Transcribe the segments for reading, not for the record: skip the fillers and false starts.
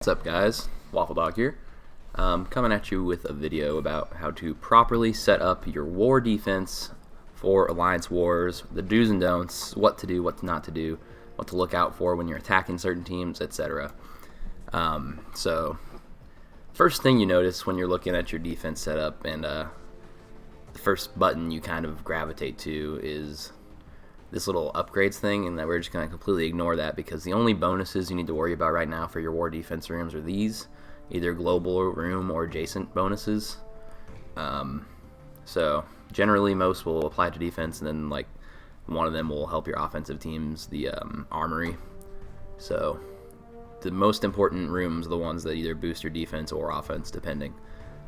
What's up, guys? Waffle Dog here. Coming at you with a video about how to properly set up your war defense for Alliance Wars, the do's and don'ts, what to do, what not to do, what to look out for when you're attacking certain teams, etc. So, first thing you notice when you're looking at your defense setup, and the first button you kind of gravitate to is this little upgrades thing, and that we're just going to completely ignore that because the only bonuses you need to worry about right now for your war defense rooms are these, either global room or adjacent bonuses. So generally most will apply to defense, and then like one of them will help your offensive teams, the armory. So the most important rooms are the ones that either boost your defense or offense, depending.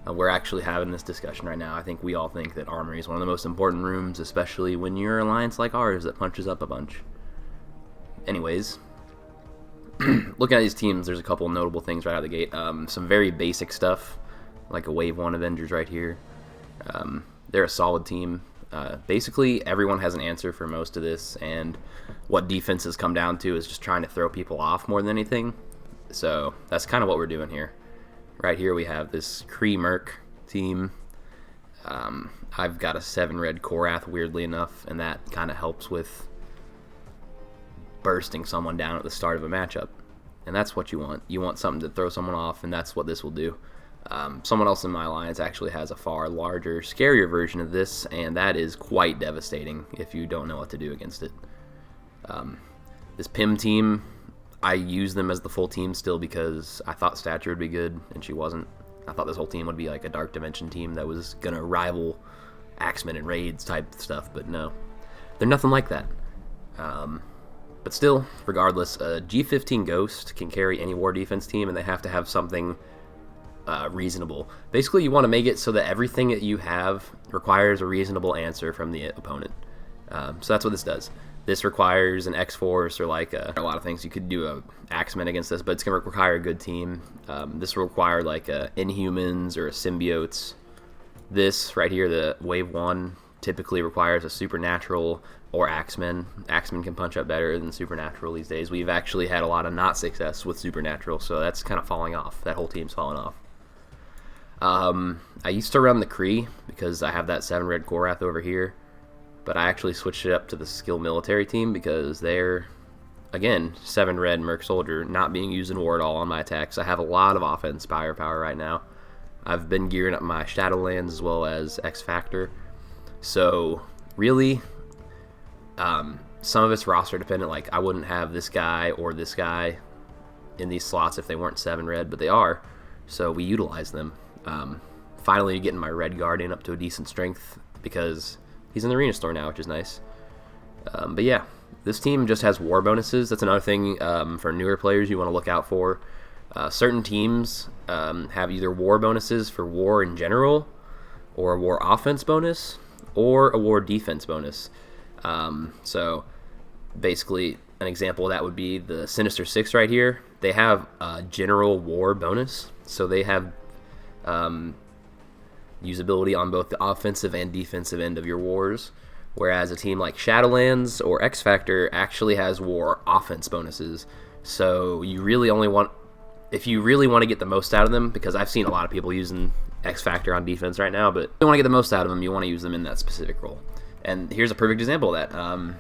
We're actually having this discussion right now. I think we all think that Armory is one of the most important rooms, especially when you're an alliance like ours that punches up a bunch. Anyways, looking at these teams, there's a couple notable things right out of the gate. Some very basic stuff, like a Wave 1 Avengers right here. They're a solid team. Basically, everyone has an answer for most of this, and what defenses come down to is just trying to throw people off more than anything. So that's kind of what we're doing here. Right here we have this Kree Merc team. I've got a 7 red Korath, weirdly enough, and that kind of helps with bursting someone down at the start of a matchup. And that's what you want. You want something to throw someone off, and that's what this will do. Someone else in my alliance actually has a far larger, scarier version of this, and that is quite devastating if you don't know what to do against it. This Pym team, I use them as the full team still because I thought Stature would be good, and she wasn't. I thought this whole team would be like a Dark Dimension team that was going to rival Axemen and Raids type stuff, but no. They're nothing like that. But still, regardless, a G15 Ghost can carry any war defense team, and they have to have something reasonable. Basically, you want to make it so that everything that you have requires a reasonable answer from the opponent. So that's what this does. This requires an X-Force or like a lot of things. You could do a Axeman against this, but it's going to require a good team. This will require like Inhumans or a Symbiotes. This right here, the Wave 1, typically requires a Supernatural or Axeman. Axeman can punch up better than Supernatural these days. We've actually had a lot of not success with Supernatural, so that's kind of falling off. That whole team's falling off. I used to run the Kree because I have that 7 red Korath over here. But I actually switched it up to the skill military team because they're, again, 7 red Merc Soldier, not being used in war at all on my attacks. I have a lot of offense firepower right now. I've been gearing up my Shadowlands as well as X Factor. So, really, some of it's roster dependent. Like, I wouldn't have this guy or this guy in these slots if they weren't 7 red, but they are. So, we utilize them. Finally, getting my Red Guardian up to a decent strength because he's in the Arena Store now, which is nice. But yeah, this team just has war bonuses. That's another thing for newer players you want to look out for. Certain teams have either war bonuses for war in general, or a war offense bonus, or a war defense bonus. So basically, an example of that would be the Sinister Six right here. They have a general war bonus, so they have usability on both the offensive and defensive end of your wars, whereas a team like Shadowlands or X Factor actually has war offense bonuses. So you really only want, if you really want to get the most out of them, because I've seen a lot of people using X Factor on defense right now, but if you want to get the most out of them, you want to use them in that specific role. And here's a perfect example of that.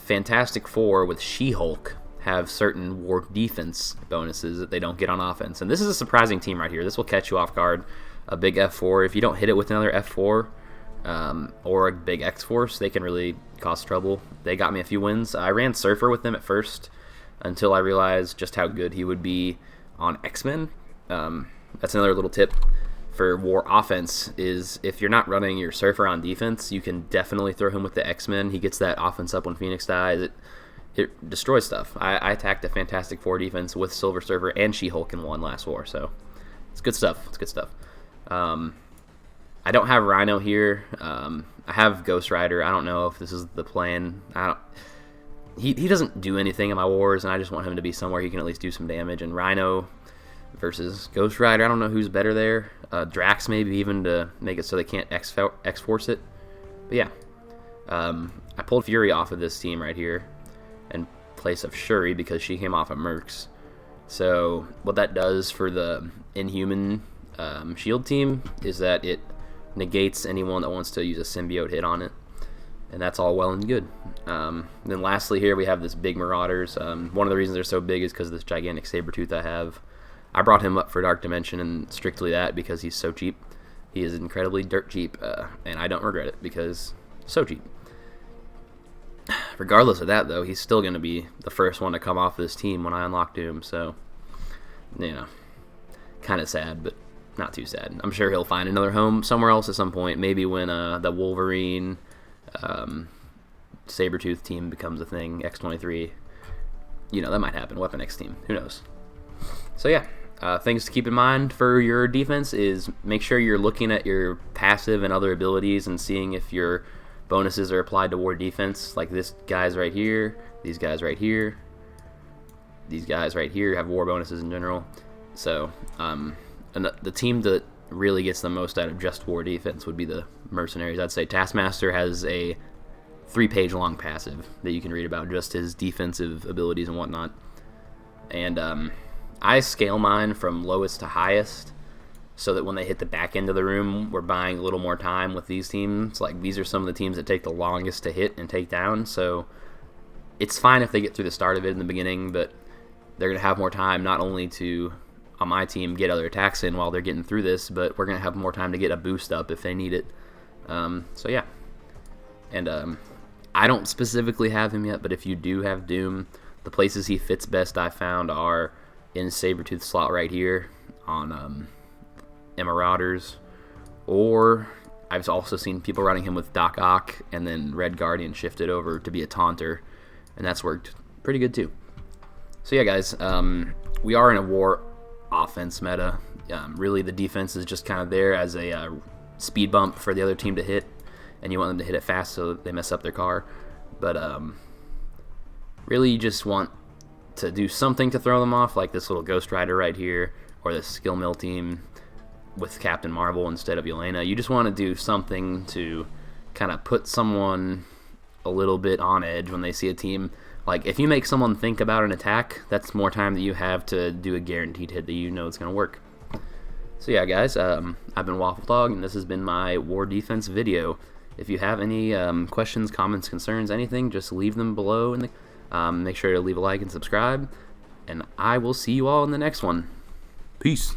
Fantastic Four with She-Hulk have certain war defense bonuses that they don't get on offense. And this is a surprising team right here. This will catch you off guard. A big F4, if you don't hit it with another F4 or a big X-Force, they can really cause trouble. They got me a few wins. I ran Surfer with them at first until I realized just how good he would be on X-Men. That's another little tip for war offense is if you're not running your Surfer on defense, you can definitely throw him with the X-Men. He gets that offense up when Phoenix dies. It destroys stuff. I attacked a Fantastic Four defense with Silver Surfer and She-Hulk in one last war, so it's good stuff. It's good stuff. I don't have Rhino here. I have Ghost Rider. I don't know if this is the plan. He doesn't do anything in my wars, and I just want him to be somewhere he can at least do some damage. And Rhino versus Ghost Rider, I don't know who's better there. Drax maybe even to make it so they can't X-Force it. But yeah, I pulled Fury off of this team right here in place of Shuri because she came off of Mercs. So what that does for the Inhuman shield team is that it negates anyone that wants to use a symbiote hit on it, and that's all well and good. Then lastly here we have this big Marauders. One of the reasons they're so big is because of this gigantic Sabretooth I have. I brought him up for Dark Dimension, and strictly that because he's so cheap. He is incredibly dirt cheap, and I don't regret it because so cheap. Regardless of that, though, he's still going to be the first one to come off this team when I unlock Doom, so, you know, kind of sad, but not too sad. I'm sure he'll find another home somewhere else at some point, maybe when the Wolverine Sabretooth team becomes a thing, X-23. You know, that might happen. Weapon X team, who knows? So, yeah. Things to keep in mind for your defense is make sure you're looking at your passive and other abilities and seeing if your bonuses are applied to war defense. Like this guy's right here, these guys right here, these guys right here have war bonuses in general. So and the team that really gets the most out of just war defense would be the Mercenaries. I'd say Taskmaster has a 3-page long passive that you can read about just his defensive abilities and whatnot. And I scale mine from lowest to highest so that when they hit the back end of the room, we're buying a little more time with these teams. Like, these are some of the teams that take the longest to hit and take down, so it's fine if they get through the start of it in the beginning, but they're going to have more time not only to, on my team, get other attacks in while they're getting through this, but we're going to have more time to get a boost up if they need it. So, yeah. And I don't specifically have him yet, but if you do have Doom, the places he fits best I found are in Sabretooth slot right here on Marauders, or I've also seen people running him with Doc Ock and then Red Guardian shifted over to be a taunter, and that's worked pretty good too. So yeah, guys, we are in a war offense meta. Really, the defense is just kind of there as a speed bump for the other team to hit, and you want them to hit it fast so that they mess up their car. But really, you just want to do something to throw them off, like this little Ghost Rider right here, or this Skill Mill team with Captain Marvel instead of Yelena. You just want to do something to kind of put someone a little bit on edge when they see a team. Like, if you make someone think about an attack, that's more time that you have to do a guaranteed hit that you know it's going to work. So yeah, guys, I've been Waffle Dog, and this has been my war defense video. If you have any questions, comments, concerns, anything, just leave them below in the make sure to leave a like and subscribe, and I will see you all in the next one. Peace.